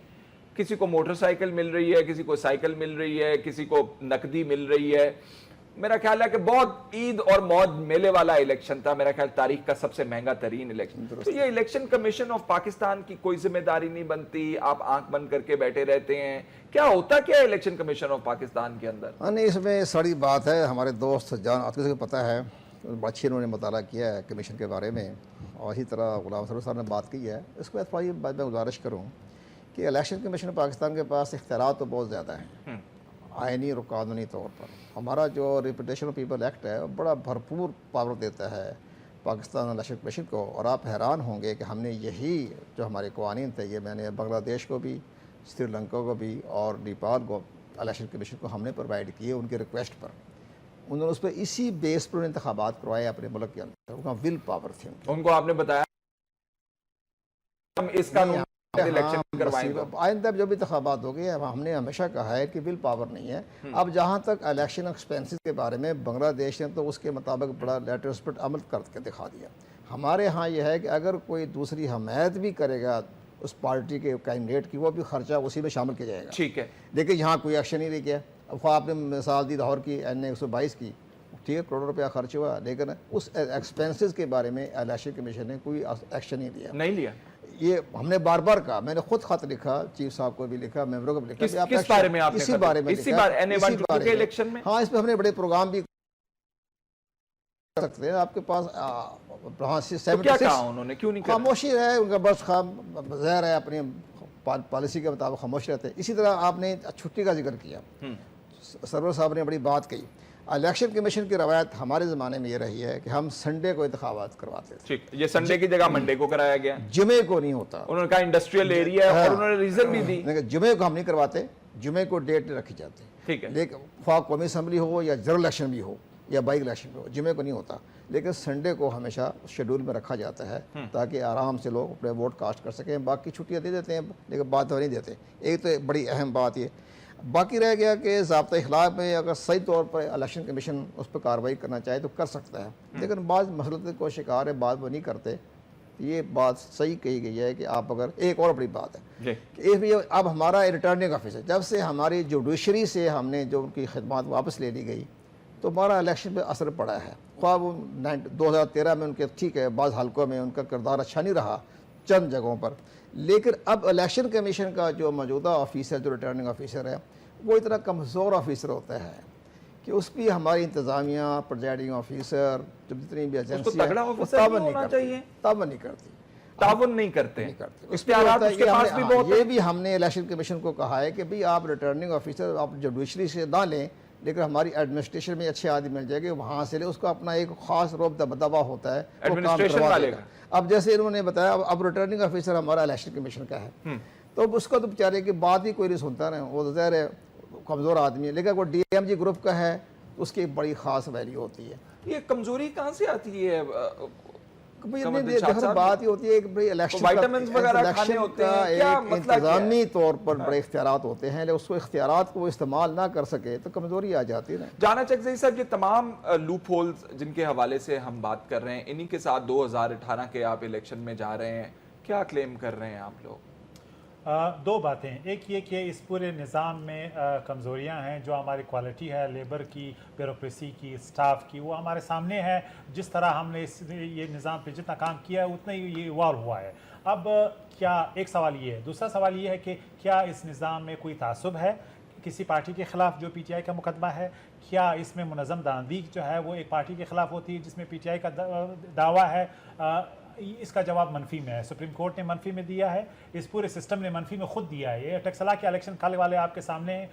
किसी को मोटरसाइकिल मिल रही है, किसी को साइकिल मिल रही है, किसी को नकदी मिल रही है। मेरा ख्याल है कि बहुत ईद और मौज मेले वाला इलेक्शन था, मेरा ख्याल तारीख का सबसे महंगा तरीन इलेक्शन। तो ये इलेक्शन कमीशन ऑफ पाकिस्तान की कोई जिम्मेदारी नहीं बनती, आप आंख बंद करके बैठे रहते हैं, क्या होता क्या है इलेक्शन कमीशन ऑफ पाकिस्तान के अंदर? नहीं, इसमें सारी बात है। हमारे दोस्त जान आपको पता है, अच्छी इन्होंने मुताला किया है कमीशन के बारे में, और इसी तरह गुलाम सरोवर साहब ने बात की है। इसके बाद थोड़ी बात मैं गुजारिश करूँ कि इलेक्शन कमीशन पाकिस्तान के पास इख्तियार तो बहुत ज़्यादा हैं आइनी और कानूनी तौर पर। हमारा जो रिपीटेशन ऑफ पीपल एक्ट है बड़ा भरपूर पावर देता है पाकिस्तान इलेक्शन कमीशन को, और आप हैरान होंगे कि हमने यही जो हमारे कानून थे, ये मैंने बांग्लादेश को भी, श्रीलंका को भी और नेपाल को इलेक्शन कमीशन को हमने प्रोवाइड किए उनके रिक्वेस्ट पर। उन्होंने उस पर इसी बेस पर इंतखाबात करवाए अपने मुल्क के अंदर, उनका विल पावर थी। उनको आपने बताया हम इसका इलेक्शन करवाएंगे, आइंदा जो भी इंतखाबात हो गए, हमने हमेशा कहा है कि विल पावर नहीं है। अब जहाँ तक इलेक्शन एक्सपेंसेस के बारे में बांग्लादेश ने तो उसके मुताबिक बड़ा लेटेस्ट पर अमल करके दिखा दिया। हमारे यहाँ यह है कि अगर कोई दूसरी हमायत भी करेगा उस पार्टी के कैंडिडेट की, वो भी खर्चा उसी में शामिल किया जाएगा। ठीक है, लेकिन यहाँ कोई एक्शन नहीं किया। अब आपने मिसाल दी लाहौर की NA 122 की, ठीक है, करोड़ों रुपया खर्च हुआ, लेकिन उस एक्सपेंसेस के बारे में इलेक्शन कमीशन ने कोई एक्शन नहीं लिया। ये हमने बार बार कहा, मैंने खुद खत लिखा, चीफ साहब को भी लिखा, मेंबरों को भी लिखा। किस बारे में आपने? इसी बारे में, इसी बार NA-1 के इलेक्शन में। हाँ, इस पर हमने बड़े प्रोग्राम भी कर सकते हैं। आपके पास क्या कहा उन्होंने, क्यों नहीं? खामोशी है उनका, बस ज़ाहिर है अपनी पॉलिसी के मुताबिक खामोश रहते हैं। इसी तरह आपने छुट्टी का जिक्र किया, सरवर साहब ने बड़ी बात कही। इलेक्शन कमीशन की रवायत हमारे ज़माने में ये रही है कि हम संडे को इंतखाबात करवाते थे। ठीक, ये संडे की जगह मंडे को कराया गया, जुमे को नहीं होता। उन्होंने कहा इंडस्ट्रियल एरिया है, और उन्होंने रीजन भी दी, जुमे को हम नहीं करवाते, जुमे को डेट नहीं रखी जाती। ठीक है, लेकिन ख्वाह कौमी असम्बली हो या जनरल इलेक्शन भी हो, या बाई इलेक्शन पे हो, जुमे को नहीं होता, लेकिन संडे को हमेशा शेड्यूल में रखा जाता है ताकि आराम से लोग अपने वोट कास्ट कर सकें। बाकी छुट्टियाँ दे देते हैं लेकिन बात तो नहीं देते। एक तो बड़ी अहम बात ये बाकी रह गया कि ज़ाब्ता इखलाक में अगर सही तौर पर इलेक्शन कमीशन उस पर कार्रवाई करना चाहे तो कर सकता है, लेकिन बाज़ मसलत को शिकार है, बात वो नहीं करते। ये बात सही कही गई है कि आप अगर एक और बड़ी बात है कि भी अब हमारा रिटर्निंग ऑफिसर, जब से हमारी जुडिशरी से हमने जो उनकी खिदमत वापस ले ली गई तो हमारा इलेक्शन पे असर पड़ा है। ख्वाह वो 2013 में उनके ठीक है बाज़ हल्कों में उनका किरदार अच्छा नहीं रहा चंद जगहों पर, लेकिन अब इलेक्शन कमीशन का जो मौजूदा ऑफिसर जो रिटर्निंग ऑफिसर है वो इतना कमज़ोर ऑफिसर होता है कि उस पर हमारी इंतज़ामिया प्रेजाइडिंग ऑफिसर जो जितनी भी एजेंसी तावन नहीं करती, तावन नहीं करते। ये भी हमने इलेक्शन कमीशन को कहा है कि भाई आप रिटर्निंग ऑफिसर आप जुडिशरी से ना लें, लेकिन हमारी एडमिनिस्ट्रेशन में अच्छे आदमी मिल जाएंगे वहाँ से ले, उसका अपना एक खास रोब दबदबा होता है, वो काम करवा देगा। अब जैसे इन्होंने बताया अब रिटर्निंग ऑफिसर हमारा इलेक्शन कमीशन का है तो उसका तो बेचारे की बात ही कोई नहीं सुनता ना, वो ज़ाहिर है कमज़ोर आदमी है, लेकिन वो DMG ग्रुप का है तो उसकी बड़ी ख़ास वैल्यू होती है। ये कमजोरी कहाँ से आती है? बात ही होती है कि भाई इलेक्शन का इंतजामी तौर पर बड़े इख्तियारात होते हैं, लेकिन उसको इख्तियारात को इस्तेमाल ना कर सके तो कमजोरी आ जाती है ना। जाना चकज़ई साहब, ये तमाम लूप होल्स जिनके हवाले से हम बात कर रहे हैं, इन्हीं के साथ 2018 के आप इलेक्शन में जा रहे हैं, क्या क्लेम कर रहे हैं आप लोग? दो बातें, एक ये कि इस पूरे निज़ाम में कमज़ोरियाँ हैं, जो हमारी क्वालिटी है लेबर की, ब्यूरोक्रेसी की, स्टाफ की, वो हमारे सामने है। जिस तरह हमने ये निज़ाम पे जितना काम किया है उतना ही ये इवॉल्व हुआ है। अब क्या, एक सवाल ये है, दूसरा सवाल ये है कि क्या इस निज़ाम में कोई तासुब है किसी पार्टी के ख़िलाफ़ जो PTI का मुकदमा है? क्या इसमें मुनज़्ज़म दांदीक जो है वो एक पार्टी के ख़िलाफ़ होती है जिसमें PTI का दावा है? इसका जवाब मनफी में है। सुप्रीम कोर्ट ने मनफी में दिया है, इस पूरे सिस्टम ने मनफी में खुद दिया है। ये टेक्सला के इलेक्शन कल वाले आपके सामने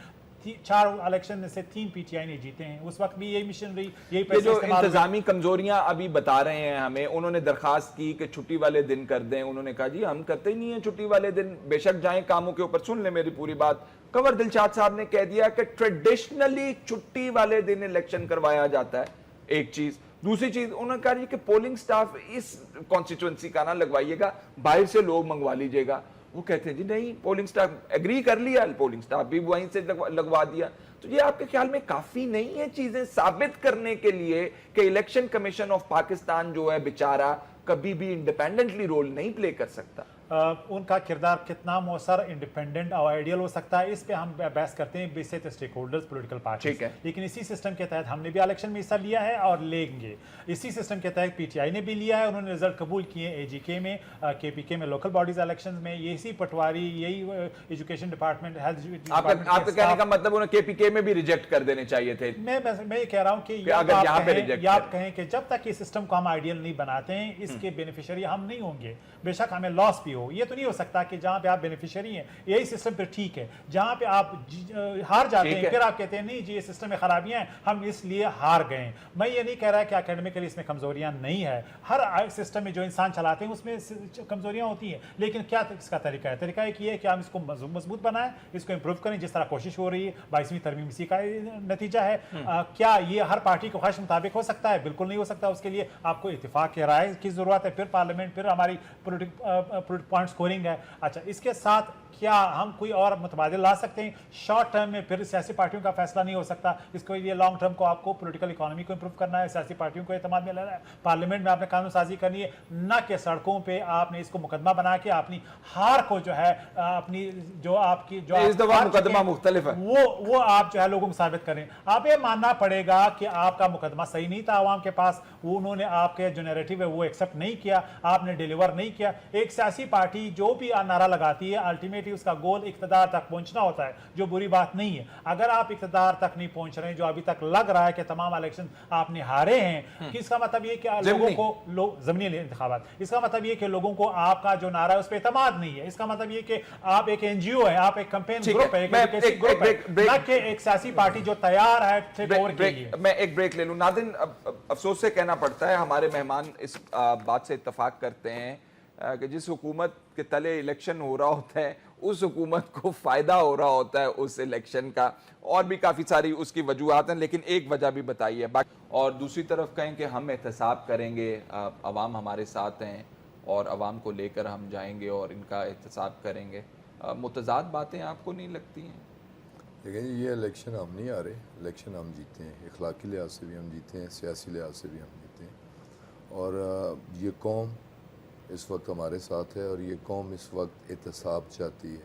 4 इलेक्शन में से 3 PTI ने जीते हैं, उस वक्त भी यही मिशनरी यही पैसे जो इंतजामी कमजोरियां अभी बता रहे हैं हमें, उन्होंने दरखास्त की कि छुट्टी वाले दिन कर दें, उन्होंने कहा जी हम करते ही नहीं है छुट्टी वाले दिन, बेशक जाएं कामों के ऊपर। सुन ले मेरी पूरी बात, कंवर दिलशाद साहब ने कह दिया कि ट्रेडिशनली छुट्टी वाले दिन इलेक्शन करवाया जाता है, एक चीज। दूसरी चीज उन्होंने कहा कि पोलिंग स्टाफ इस कॉन्स्टिट्यूएंसी का ना लगवाइएगा, बाहर से लोग मंगवा लीजिएगा। वो कहते हैं जी नहीं, पोलिंग स्टाफ एग्री कर लिया, पोलिंग स्टाफ भी वहीं से लगवा दिया। तो ये आपके ख्याल में काफी नहीं है चीजें साबित करने के लिए कि इलेक्शन कमीशन ऑफ पाकिस्तान जो है बेचारा कभी भी इंडिपेंडेंटली रोल नहीं प्ले कर सकता? उनका किरदार कितना मौसर, इंडिपेंडेंट और आइडियल हो सकता है, इस पे हम बहस करते हैं basic stakeholders, political parties. लेकिन इसी सिस्टम के तहत हमने भी इलेक्शन में हिस्सा लिया है और लेंगे। इसी सिस्टम के तहत PTI ने भी लिया है, उन्होंने रिजल्ट कबूल किए AGK में, KPK में, लोकल बॉडीज इलेक्शन में। यही पटवारी, यही एजुकेशन डिपार्टमेंट, हेल्थ। आपका कहने का मतलब उन्हें KPK में भी रिजेक्ट कर देने चाहिए थे? मैं ये कह रहा हूँ कि आप कहें कि जब तक इस सिस्टम को हम आइडियल नहीं बनाते हैं, इसके बेनिफिशियरी हम नहीं होंगे। बेशक हमें लॉस भी हो, ये तो नहीं हो सकता कि जहां पे आप बेनिफिशियरी हैं यही सिस्टम पे ठीक है, जहां पे आप हार जाते हैं फिर आप कहते हैं नहीं जी ये सिस्टम में खराबियां हैं, हम इसलिए हार गए। मैं ये नहीं कह रहा कि एकेडमिकली इसमें कमजोरियां नहीं है, हर सिस्टम में जो इंसान चलाते हैं उसमें कमजोरियां होती हैं, लेकिन क्या इसका तरीका है? तरीका एक ये है कि हम इसको मजबूत बनाएं, इसको इंप्रूव करें, जिस तरह कोशिश हो रही है। 22वीं तरमीम इसी का नतीजा है। क्या ये हर पार्टी को ख्वाहिश मुताबिक हो सकता है? बिल्कुल नहीं हो सकता। उसके लिए आपको इत्तेफाक की राय की जरूरत है, फिर पार्लियामेंट, फिर हमारी पॉइंट स्कोरिंग है। अच्छा, इसके साथ क्या हम कोई और मुतबादिल ला सकते हैं? शॉर्ट टर्म में फिर सियासी पार्टियों का फैसला नहीं हो सकता, इसको लिए लॉन्ग टर्म को आपको पॉलिटिकल इकोनॉमी को इंप्रूव करना है, सियासी पार्टियों को एतमाद में लाना है, पार्लियामेंट में आपने कानून साजी करनी है, न कि सड़कों पे आपने इसको मुकदमा बना के अपनी हार को जो है अपनी जो आपकी जो इस दफा मुकदमा मुख्तलिफ है वो आप जो है लोगों को साबित करें। आप ये मानना पड़ेगा कि आपका मुकदमा सही नहीं था आवाम के पास, उन्होंने आपके जो नैरेटिव है वो एक्सेप्ट नहीं किया, आपने डिलीवर नहीं किया। एक सियासी पार्टी जो भी नारा लगाती है अल्टीमेटली उसका गोल इख्तिदार तक पहुंचना होता है, जो बुरी बात नहीं है। अगर आप इख्तिदार तक नहीं पहुंच रहे हैं, जो अभी तक लग रहा है कि तमाम इलेक्शन आपने हारे हैं, कि इसका मतलब ये कि लोगों को ज़मीनी इंतखाबात, इसका मतलब ये कि लोगों को आपका जो नारा है उस पर एतमाद नहीं है। इसका मतलब ये कि आप एक NGO है, आप एक कैंपेन ग्रुप है, एक सियासी पार्टी जो तैयार है टेक ओवर के लिए। मैं एक ब्रेक ले लूं। नादिन, अफसोस से कहना पड़ता है, हमारे मेहमान इस बात से इत्तफाक करते हैं कि जिस हुकूमत के तले इलेक्शन हो रहा होता है उस हुकूमत को फ़ायदा हो रहा होता है उस इलेक्शन का, और भी काफ़ी सारी उसकी वजूहत हैं, लेकिन एक वजह भी बताइए। और दूसरी तरफ कहें कि हम एहतसाब करेंगे, अवाम हमारे साथ हैं और अवाम को लेकर हम जाएंगे और इनका एहतसाब करेंगे, मुतज़ाद बातें आपको नहीं लगती हैं? लेकिन ये इलेक्शन हम नहीं आ रहे, इलेक्शन हम जीते हैं, इखलाकी लिहाज से भी हम जीते हैं, सियासी लिहाज से भी हम जीते हैं। और ये कौम इस वक्त हमारे साथ है और ये कौम इस वक्त एहतसाब चाहती है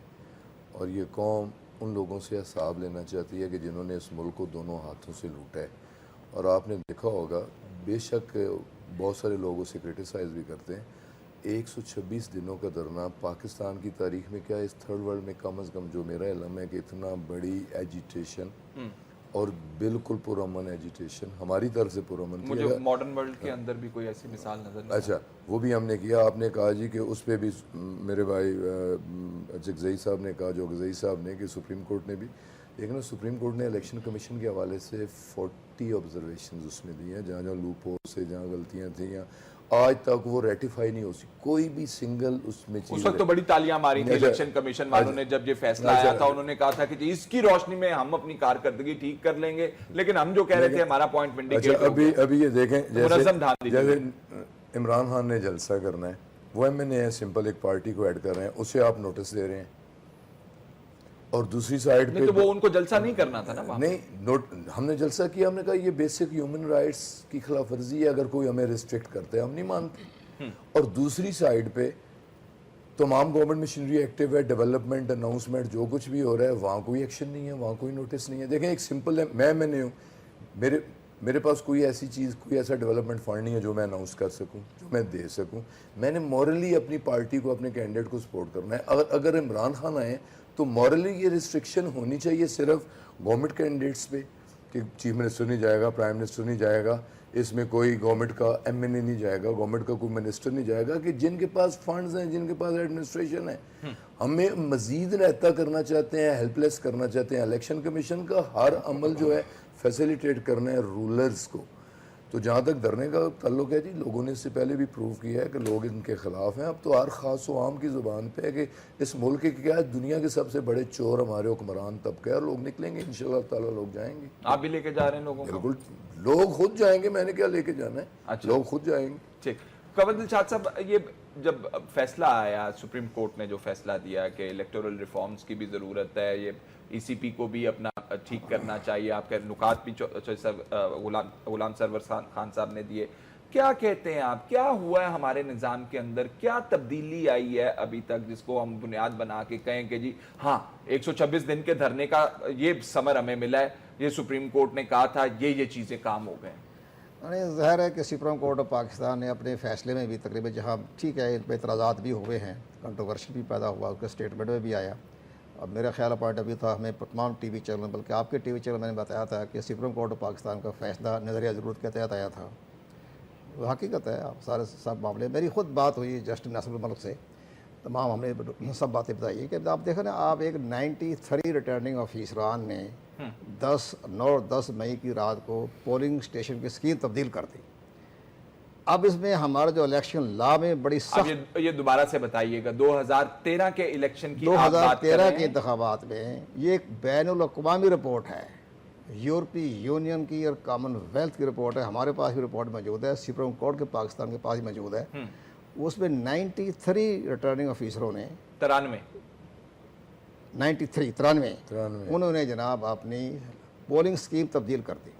और ये कौम उन लोगों से हिसाब लेना चाहती है कि जिन्होंने इस मुल्क को दोनों हाथों से लूटा है। और आपने देखा होगा, बेशक बहुत सारे लोग उसे क्रिटिसाइज़ भी करते हैं, 126 दिनों का धरना पाकिस्तान की तारीख में, क्या इस थर्ड वर्ल्ड में कम अज़ कम जो मेरा इल्म है कि इतना बड़ी एजिटेशन और बिल्कुल पुरअमन एजिटेशन हमारी तरफ से पुरअमन मुझे मॉडर्न वर्ल्ड के अंदर भी कोई ऐसी मिसाल नजर नहीं। अच्छा, वो भी हमने किया। आपने कहा जी कि उस पर भी मेरे भाई जगज़ई साहब ने कहा, जो गज़ई साहब ने, कि सुप्रीम कोर्ट ने भी, लेकिन सुप्रीम कोर्ट ने इलेक्शन कमीशन के हवाले से 40 ऑब्जर्वेशन उसमें दी हैं, जहाँ जहाँ लूप होल से जहाँ गलतियाँ थी, या आज तक वो रेटिफाई नहीं हो सकी कोई भी सिंगल उसमें चीज। उस वक्त तो बड़ी तालियां मारी थी इलेक्शन कमीशन वालों ने जब ये फैसला आया था। उन्होंने कहा था कि जी इसकी रोशनी में हम अपनी कारकर्दगी ठीक कर लेंगे, लेकिन हम जो कह रहे थे हमारा पॉइंट विंडिकेट। अच्छा, अभी ये देखें, जैसे इमरान खान ने जलसा करना है, वो MNA है, सिंपल एक पार्टी को ऐड कर रहे हैं, उसे आप नोटिस दे रहे हैं। और दूसरी साइड पे तो वो उनको जलसा नहीं करना था ना। नहीं, हमने जलसा किया, हमने कहा ये बेसिक ह्यूमन राइट्स की खिलाफ वर्जी है, अगर कोई हमें रिस्ट्रिक्ट करते हैं हम नहीं मानते। और दूसरी साइड पे तमाम गवर्नमेंट मशीनरी एक्टिव है, डेवलपमेंट, अनाउंसमेंट, जो कुछ भी हो रहा है, वहाँ कोई एक्शन नहीं है, वहाँ कोई नोटिस नहीं है। देखें, एक सिंपल है, मैंने हूँ, मेरे पास कोई ऐसी चीज़, कोई ऐसा डेवलपमेंट फंड नहीं है जो मैं अनाउंस कर सकूं, जो मैं दे सकूं। मैंने मॉरली अपनी पार्टी को, अपने कैंडिडेट को सपोर्ट करना है। अगर इमरान खान आए तो मॉरली ये रिस्ट्रिक्शन होनी चाहिए सिर्फ गवर्नमेंट कैंडिडेट्स पे, कि चीफ मिनिस्टर नहीं जाएगा, प्राइम मिनिस्टर नहीं जाएगा, इसमें कोई गवर्नमेंट का MNA नहीं जाएगा, गवर्नमेंट का कोई मिनिस्टर नहीं जाएगा, कि जिनके पास फंड्स हैं, जिनके पास एडमिनिस्ट्रेशन है। हमें मजीद रहता करना चाहते हैं, हेल्पलेस करना चाहते हैं। इलेक्शन कमीशन का हर अमल जो है फैसिलिटेट करना है रूलर्स को। तो जहाँ तक धरने का ताल्लुक है जी, लोगों ने इससे पहले भी प्रूव किया है कि लोग इनके खिलाफ हैं। अब तो हर खास व आम की ज़ुबान पे है कि इस मुल्क के क्या है, दुनिया के सबसे बड़े चोर हमारे हुक्मरान तबके है, और लोग निकलेंगे इंशाल्लाह ताला, लोग जाएंगे। आप भी लेके जा रहे हैं लोगों को? बिल्कुल, लोग खुद जाएंगे, मैंने क्या लेके जाना है। अच्छा, लोग खुद जाएंगे। ठीक। कंवर दिलशाद साहब, ये जब फैसला आया, सुप्रीम कोर्ट ने जो फैसला दिया कि इलेक्टोरल रिफॉर्म्स की भी ज़रूरत है, ये ECP को भी अपना ठीक करना चाहिए, आपके नुकात भी गुलाम सरवर खान साहब ने दिए, क्या कहते हैं आप, क्या हुआ है हमारे निज़ाम के अंदर, क्या तब्दीली आई है अभी तक जिसको हम बुनियाद बना के कहें कि जी हाँ 126 दिन के धरने का ये समर हमें मिला है, ये सुप्रीम कोर्ट ने कहा था, ये चीज़ें काम हो गए? नहीं, ज़ाहिर है कि सुप्रीम कोर्ट ऑफ पाकिस्तान ने अपने फैसले में भी तकरीबन, जहाँ ठीक है इन पर एतराज़ात भी हुए हैं, कंट्रोवर्शन भी पैदा हुआ, उसके स्टेटमेंट में भी आया। अब मेरा ख्याल पॉइंट अभी था, हमें तमाम TV चैनल, बल्कि आपके TV चैनल मैंने बताया था कि सुप्रीम कोर्ट ऑफ पाकिस्तान का फैसला नज़रिया ज़रूरत के तहत आया था। वो हकीकत है, आप सारे सब मामले, मेरी खुद बात हुई जस्टिस नासिर मलिक से, तमाम हमने सब बातें बताई कि आप देखो ना, आप एक 93 रिटर्निंग ऑफिसरान ने 10 मई की रात को पोलिंग स्टेशन की स्कीम तब्दील कर दी। अब इसमें हमारा जो इलेक्शन लॉ में बड़ी सख्त, ये दोबारा से बताइएगा, 2013 के इलेक्शन की 2013 के इंतखाबात में, ये एक बैनुल-अक़वामी रिपोर्ट है, यूरोपीय यूनियन की और कॉमनवेल्थ की रिपोर्ट है, हमारे पास भी रिपोर्ट मौजूद है, सुप्रीम कोर्ट के पाकिस्तान के पास ही मौजूद है। उसमें 93 रिटर्निंग ऑफिसरों ने 93 उन्होंने जनाब अपनी पोलिंग स्कीम तब्दील कर दी।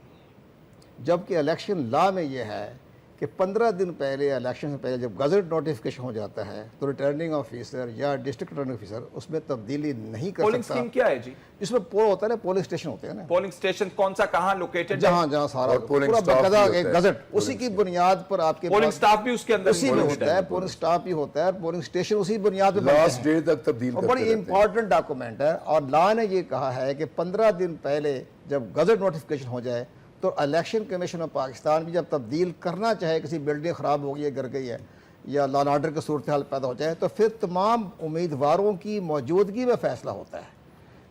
जबकि इलेक्शन लॉ में यह है कि 15 दिन पहले, इलेक्शन से पहले जब गजट नोटिफिकेशन हो जाता है, तो रिटर्निंग ऑफिसर या डिस्ट्रिक्ट रिटर्निंग ऑफिसर उसमें तब्दीली नहीं कर पोलिंग सकता। स्कीम क्या है जी? इसमें पोल होता है ना, पोलिंग स्टेशन होते हैं ना, पोलिंग स्टेशन कौन सा, कहाँ लोकेटेड, जहाँ सारा पूरा बाकायदा एक गजट, उसी की बुनियाद पर आपके पोलिंग स्टाफ भी उसके अंदर उसी में होता है, पोलिंग स्टाफ भी होता है, पोलिंग स्टेशन उसी बुनियाद पर लास्ट डे तक तब्दील करते बड़ी इंपॉर्टेंट डॉक्यूमेंट है। और लॉ ने ये कहा है कि 15 दिन पहले जब गजट नोटिफिकेशन हो जाए, तो इलेक्शन कमीशन ऑफ पाकिस्तान भी जब तब्दील करना चाहे, किसी बिल्डिंग ख़राब हो गई है, गिर गई है, या लॉ एंड ऑर्डर की सूरत हाल पैदा हो जाए, तो फिर तमाम उम्मीदवारों की मौजूदगी में फैसला होता है।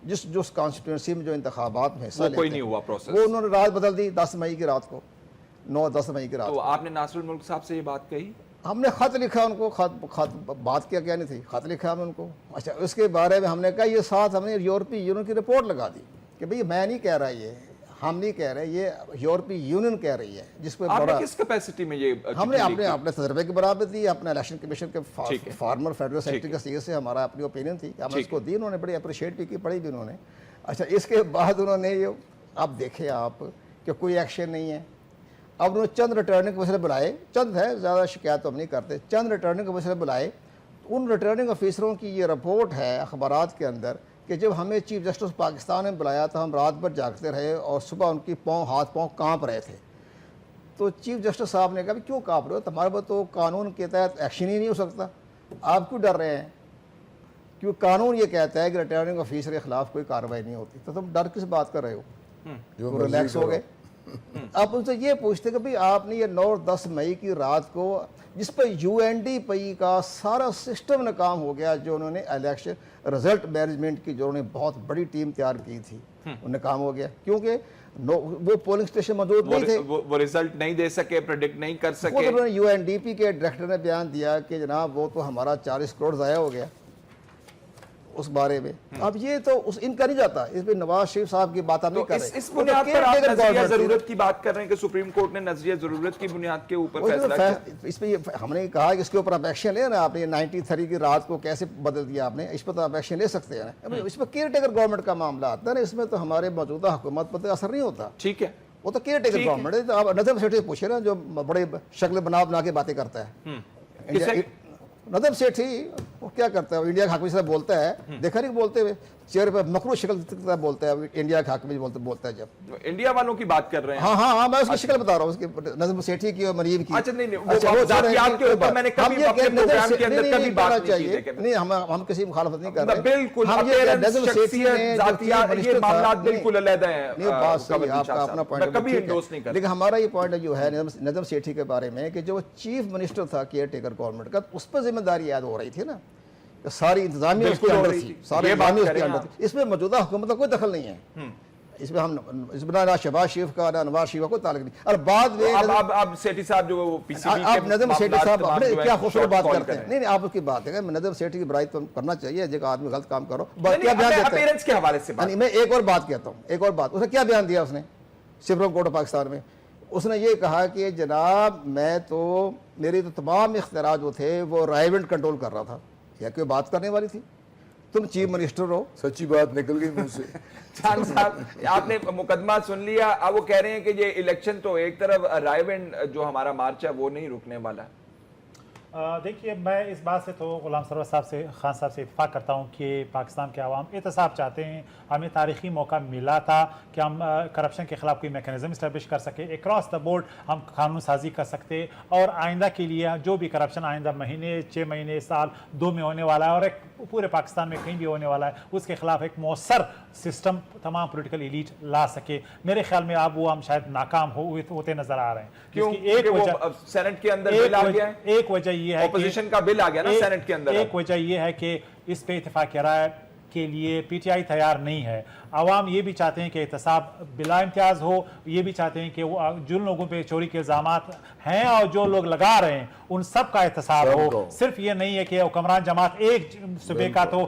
जिस कॉन्स्टिट्यूंसी में जो इंतखाबात में हिस्सा कोई नहीं हुआ प्रोसेस, वो उन्होंने रात बदल दी 10 मई की रात को, 9-10 मई की रात। तो आपने नासिरुल मुल्क साहब से ये बात कही? हमने ख़त लिखा उनको, खत बात क्या नहीं थी, ख़त लिखा हमने उनको। अच्छा, उसके बारे में हमने कहा ये साथ हमने यूरोपीय यूनियन की रिपोर्ट लगा दी कि भाई मैं नहीं कह रहा, ये हम नहीं कह रहे, ये यूरोपीय यूनियन कह रही है, जिस पर आपने बड़ा किस कैपेसिटी में ये हमने अपने तजर्बे के बराबर दी, अपने इलेक्शन कमीशन के फॉर्मर फेडरल सेक्रेटरी का सीए से हमारा अपनी ओपिनियन थी, हमने उसको दी, उन्होंने बड़ी अप्रिशिएट भी की, पढ़ी भी उन्होंने। अच्छा, इसके बाद उन्होंने ये अब देखे आप कि कोई एक्शन नहीं है। अब उन्होंने चंद रिटर्निंग ऑफिसर बुलाए, चंद है, ज़्यादा शिकायत तो हम नहीं करते, चंद रिटर्निंग ऑफिसर बुलाए। उन रिटर्निंग ऑफिसरों की ये रिपोर्ट है अखबारात के अंदर कि जब हमें चीफ जस्टिस पाकिस्तान ने बुलाया तो हम रात भर जागते रहे और सुबह उनकी हाथ पाँव काँप रहे थे। तो चीफ जस्टिस साहब ने कहा भी क्यों काँप रहे हो, तुम्हारे पास तो कानून के तहत एक्शन ही नहीं हो सकता, आप क्यों डर रहे हैं? क्योंकि कानून ये कहता है कि रिटर्निंग ऑफिसर के खिलाफ कोई कार्रवाई नहीं होती, तो तुम डर किस बात कर रहे हो? जो तो रिलैक्स हो गए। आप उनसे ये पूछते कि भाई आपने ये 9 और 10 मई की रात को, जिस पर UNDP का सारा सिस्टम नाकाम हो गया, जो उन्होंने इलेक्शन रिजल्ट मैनेजमेंट की जो उन्होंने बहुत बड़ी टीम तैयार की थी, वो नाकाम हो गया क्योंकि वो पोलिंग स्टेशन मौजूद नहीं थे, वो रिजल्ट नहीं दे सके, प्रेडिक्ट नहीं कर वो सके। तो उन्होंने UNDP के डायरेक्टर ने बयान दिया कि जनाब वो तो हमारा 40 करोड़ ज़ाया हो गया उस बारे में। अब ये तो उस इनका नहीं जाता, इस पे नवाज शरीफ साहब की बात आप नहीं कर रहे। इस बुनियाद पर आप नजरिया जरूरत की बात कर रहे हैं कि सुप्रीम कोर्ट ने नजरिया जरूरत की बुनियाद के ऊपर फैसला किया। इस पे हमने कहा कि इसके ऊपर आप एक्शन ले ना, आपने 93 की रात को कैसे बदल दिया आपने, इस पर तो आप एक्शन ले सकते हैं ना। इस पर केयर टेकर गवर्नमेंट का मामला आता है ना, इसमें तो हमारे मौजूदा हुकूमत पर तो असर नहीं होता। ठीक है, वो तो केयर टेकर गवर्नमेंट है। तो आप नजम सेठी से पूछे ना, जो बड़े शक्ल बना के बातें करता है। नदम सेठी वो क्या करता है, इंडिया के हक में से बोलता है, देखा नहीं बोलते हुए चेहरे पर मकरू शक्ल बोलता है, इंडिया के हक में बोलता है। जब इंडिया वालों की बात कर रहे हैं, हाँ, मैं उसकी शक्ल बता रहा हूँ, उसकी नजम सेठी की और मरीम की। अच्छा, वो जातियात के ऊपर मैंने कभी अपने प्रोग्राम के अंदर कभी बात नहीं की थी। नहीं, हम किसी मुखालफत नहीं कर रहे, बिल्कुल। नजम सेठी ये मामला बिल्कुल अलग है, नहीं बात सही, आपका अपना पॉइंट कभी एंडोर्स नहीं कर। लेकिन हमारा ये पॉइंट जो है नजम सेठी के बारे में कि जो चीफ मिनिस्टर था केयर टेकर गवर्नमेंट का, उस पर जिम्मेदारी याद हो रही थी ना, सारी इंतजामिया उसके अंदर थी, सारे इंतजामिया उसके अंदर थी। इसमें मौजूदा हुकूमत का कोई दखल नहीं है, इसमें हम इसमें ना शहबाज शरीफ का ना नवाज शरीफ का कोई ताल्लुक नहीं। और बाद में अब सेठी साहब जो पीसीबी आप नजम सेठी साहब अपने क्या खूबसूरत बात करते हैं। नहीं, आप उसकी बात है, नजम सेठी की बुराई तो करना चाहिए, जगह आदमी गलत काम करो, क्या बयान देता है के हवाले से। मैं एक और बात कहता हूँ, एक और बात, उसने क्या बयान दिया उसने सुप्रीम कोर्ट ऑफ पाकिस्तान में? उसने ये कहा कि जनाब मैं तो, मेरी तो तमाम इख्तियार जो थे वो राइवेंट कंट्रोल कर रहा था। क्या कोई बात करने वाली थी? तुम चीफ मिनिस्टर हो, सच्ची बात निकल गई मुंह से। चांद साहब, आपने मुकदमा सुन लिया, अब वो कह रहे हैं कि ये इलेक्शन तो एक तरफ, राइवेंट जो हमारा मार्च है वो नहीं रुकने वाला। देखिए, मैं इस बात से तो गुलाम सरवर साहब से, खान साहब से इत्तेफाक करता हूँ कि पाकिस्तान के अवाम एहतसाब चाहते हैं। हमें तारीखी मौका मिला था कि हम करप्शन के ख़िलाफ़ कोई मैकेनिज़्म इस्टेब्लिश कर सके, अक्रॉस द बोर्ड हम कानून साजी कर सकते, और आइंदा के लिए जो भी करप्शन आइंदा महीने, 6 महीने, साल 2 में होने वाला है और एक पूरे पाकिस्तान में कहीं भी होने वाला है, उसके खिलाफ एक मौसर सिस्टम तमाम पोलिटिकल एलीट ला सके। मेरे ख्याल में अब वो हम शायद नाकाम होते नज़र आ रहे हैं। क्यों? एक वजह सेनेट के अंदर बिल आ गया है, एक वजह ये है, ऑपोजिशन का बिल आ गया ना सेनेट के अंदर। एक वजह ये है कि इस पे इत्तेफाक राय के लिए PTI तैयार नहीं है। आवाम ये भी चाहते हैं कि एहतसाब बिला इम्तियाज़ हो, ये भी चाहते हैं कि वो जिन लोगों पे चोरी के इल्ज़ामात हैं और जो लोग लगा रहे हैं उन सब का एहतसाब हो। सिर्फ ये नहीं है कि हुक्मरान जमात एक सूबे का तो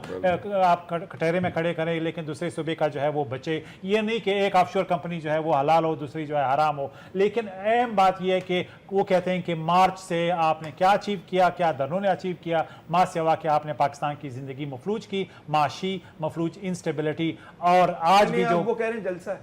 आप कटहरे में खड़े करें लेकिन दूसरे सूबे का जो है वो बचे। ये नहीं कि एक ऑफशोर कंपनी जो है वो हलाल हो, दूसरी जो है हराम हो। लेकिन अहम बात यह है कि वो कहते हैं कि मार्च से आपने क्या अचीव किया, क्या दरों ने अचीव किया, मा सिवा कि आपने पाकिस्तान की ज़िंदगी मफलूज की, माशी मफलूज, इंस्टेबिलिटी। और आज भी जो वो कह रहे हैं जलसा है,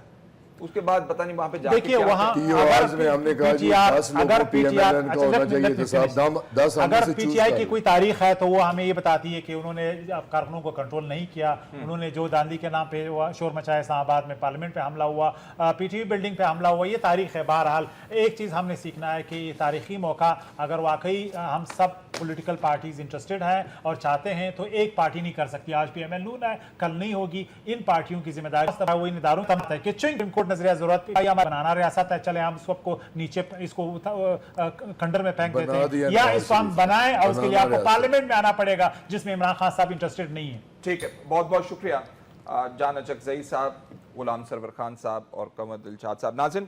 उसके बाद पता नहीं वहां पे जाके देखिए वहां में हमने कहा कि 10 लोगों को PMLN का होना चाहिए था साहब, 10 अगर PTI की कोई तारीख है तो वो हमें ये बताती है कि उन्होंने कारकुनों को कंट्रोल नहीं किया। उन्होंने जो दांदी के नाम पे शोर मचाया, इस्लामाबाद में पार्लियामेंट पे हमला हुआ, PTV बिल्डिंग पे हमला हुआ, ये तारीख है। बहरहाल एक चीज़ हमने सीखना है कि ये तारीखी मौका, अगर वाकई हम सब पॉलिटिकल पार्टीज इंटरेस्टेड हैं और चाहते हैं तो एक पार्टी नहीं कर सकती। आज PML नून है, कल नहीं होगी। इन पार्टियों की जिम्मेदारी वो इन इदारों तक है कि सुप्रीम कोर्ट नजरिया जरूरत बनाना रियासत है, चले हम सबको नीचे इसको खंडर में फेंक देते हैं, या इसको हम बनाएं और उसके लिए आपको पार्लियामेंट में आना पड़ेगा जिसमें इमरान खान साहब इंटरेस्टेड नहीं है। ठीक है, बहुत बहुत शुक्रिया। जान अचकज़ई साहब, गुलाम सरवर खान साहब और कमर दिलशाद साहब। नाज़रीन,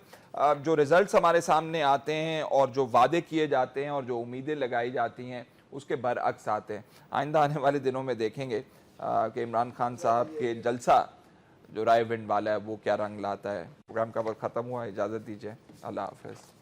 जो रिजल्ट्स हमारे सामने आते हैं और जो वादे किए जाते हैं और जो उम्मीदें लगाई जाती हैं उसके बरअक्स आते हैं। आइंदा आने वाले दिनों में देखेंगे कि इमरान खान साहब के जलसा जो राय विंड वाला है वो क्या रंग लाता है। प्रोग्राम का वक्त ख़त्म हुआ, इजाज़त दीजिए, अल्लाह हाफ़िज़।